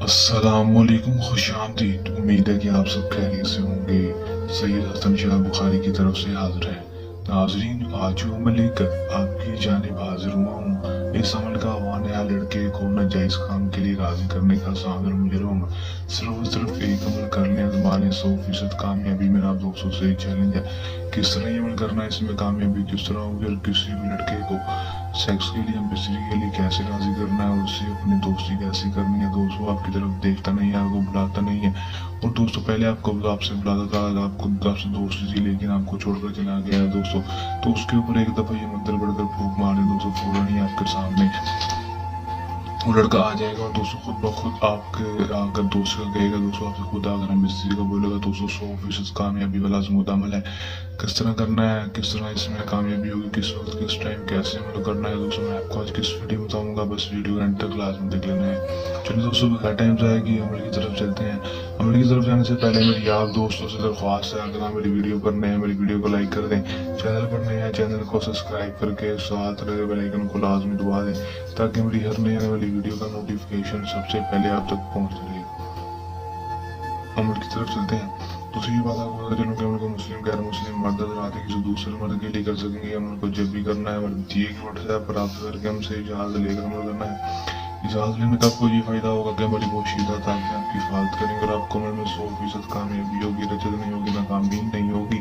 अस्सलाम वालेकुम, खुश आमदीद। उम्मीद है कि आप सब खैरियत से होंगे। सैयद हसन शाह बुखारी की तरफ से हाजिर है। नाजरीन, आज जो अमल लेकर आपकी जानिब हाजिर हुआ हूँ, इस अमल का आह्वान है लड़के को नाजायज़ काम के लिए राजी करने का। सागर मुजरम सिर्फ और सिर्फ एक अमल कर लें, ज़माने 100% कामयाबी मेरा आप दोस्तों से चैलेंज है। किस तरह ये अमल करना है, इसमें कामयाबी किस तरह होगी, और किसी भी लड़के को सेक्स के लिए बेसिकली कैसे राजी करना है, और उससे अपनी दोस्ती कैसे करनी है। दोस्तों आपकी तरफ देखता नहीं है, आपको बुलाता नहीं है, और दोस्तों पहले आपसे बुलाता था, आपको आपसे दोस्ती थी, लेकिन आपको छोड़कर चला गया है दोस्तों। तो उसके ऊपर एक दफ़ा ये मंदिर बढ़कर फूंक मारे दोस्तों, फौरन ही आपके सामने वो लड़का आ जाएगा, और दोस्तों खुद ब खुद आपके अगर दोस्त का कहेगा दोस्तों, आपसे खुद अगर हम इस चीज़ को बोलेगा दोस्तों, 100% कामयाबी वाला स्मूथ अमल है। किस तरह करना है, किस तरह इसमें कामयाबी होगी, किस वक्त किस टाइम कैसे अमल करना है दोस्तों, मैं आपको आज किस वीडियो में बताऊंगा। बस वीडियो एंड तक क्लास में देख लेना है। चलिए दोस्तों, बगैर टाइम जाए कि अमल की तरफ चलते हैं। अमल की तरफ जाने से पहले मेरी आप दोस्तों से दरख्वास्त है, अगर आप मेरी वीडियो पर नए हैं, मेरी वीडियो को लाइक कर दें। चैनल पर नए हैं, चैनल को सब्सक्राइब करके साथ लगे बेल आइकन को लाजमी दबा दें, ताकि मेरी हर नई आने वाली वीडियो का नोटिफिकेशन सबसे पहले आप तक पहुंच सके। अमल की तरफ चलते हैं। दूसरी बात आपको बता चलूँ कि अमल को मुस्लिम गैर मुस्लिम मर्द हजरात किसी दूसरे मर्द के लिए कर सकेंगे। अमल को जब भी करना है दिए गए व्हाट्सएप पर आप करके हमसे इजाज़त लेकर अमल करना है। इजाज़त लेने का आपको ये फ़ायदा होगा कि हमारी पोशीदा ताकि आपकी हिफाजत करेंगे, और आपको अमल में 100% कामयाबी होगी, रजत नहीं होगी, नाकामी नहीं होगी।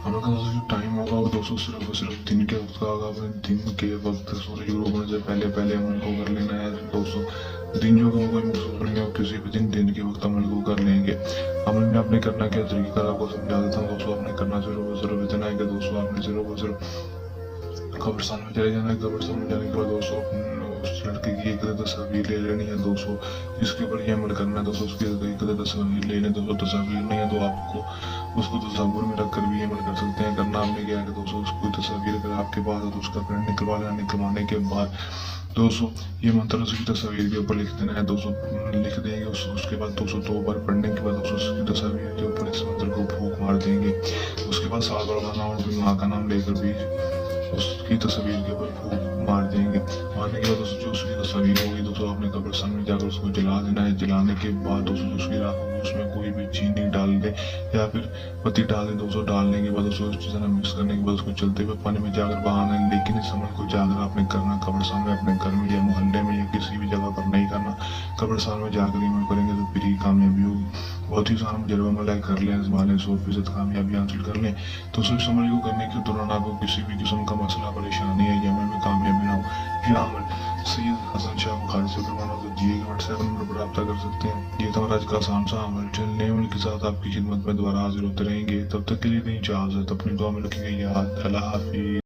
अमल का जो टाइम होगा वो दोस्तों सिर्फ और सिर्फ दिन के वक्त का होगा। अपने दिन के वक्त सूरज ग्रुप होने से पहले पहले अमल को कर लेना है दोस्तों। दिन जो होगा कोई मखसूस नहीं हो, किसी भी दिन के वक्त अमल को कर लेंगे। अमल में आपने करना क्या तरीका आपको समझा देता हूँ दोस्तों। आपने करना सिर्फ इतना है कि दोस्तों आपने सिर्फ कब्रिस्तान में चले जाना है। कब्रिस्तान में जाने के बाद दोस्तों उस लड़के की एक तस्वीर ले लेनी है दोस्तों, जिसके ऊपर ये अमल करना है दोस्तों। उसकी एक तस्वीर ले लें दोस्तों। तस्वीर नहीं है तो आपको उसको तस्वीर में रख कर भी अमल कर सकते हैं। करना आपने क्या है कि दोस्तों उसको तस्वीर अगर आपके पास है तो उसका प्रिंट निकलवा लेना। निकलवाने के बाद दोस्तों ये मंत्र उसकी तस्वीर के ऊपर लिख देना है दोस्तों। लिख देंगे उसके बाद दोस्तों 2 बार पढ़ने के बाद दोस्तों उसकी तस्वीर के ऊपर इस मंत्र को फूंक मार देंगे। उसके बाद सात बार का नाम और फिर माँ का नाम लेकर भी उसकी तस्वीर के ऊपर फूंक मार देंगे। मारने के बाद दोस्तों जो उसकी तस्वीर होगी दोस्तों, आपने कब्रिस्तान में जाकर उसको जला देना है। जलाने के बाद दोस्तों जो उसकी राख होगी उसमें कोई भी चीनी डाल दे या फिर पत्ती डाल दें दोस्तों। डालने के बाद दोस्तों अच्छी तरह मिक्स करने के बाद उसको चलते हुए पानी में जाकर बहाना है। लेकिन इस अमल को जाकर आपने करना कब्रिस्तान में, अपने घर में या मोहल्ले में या किसी भी जगह पर नहीं करना। कब्रिस्तान में जाकर अमल करेंगे तो फिर ही कामयाबी होगी। बहुत ही आसान मुजरबा अमल है, कर लें, ज़माने 100% कामयाबी हासिल कर लें। तो इस अमल को करने के दौरान आपको किसी भी किस्म का मसला परेशानी है या अमल में कामयाबी ना हो, यह अमल सैयद हसन शाह बुखारी से करवाना तो दिए गए व्हाट्सएप नंबर पर रब्ता कर सकते हैं। ये तो आज का आसान सा अमल। चलने अमल के साथ आपकी खिदमत में दोबारा हाजिर होते रहेंगे। तब तक के लिए नहीं इजाज़त, अपनी दुआ में रखेंगे याद। अल्लाह हाफिज़।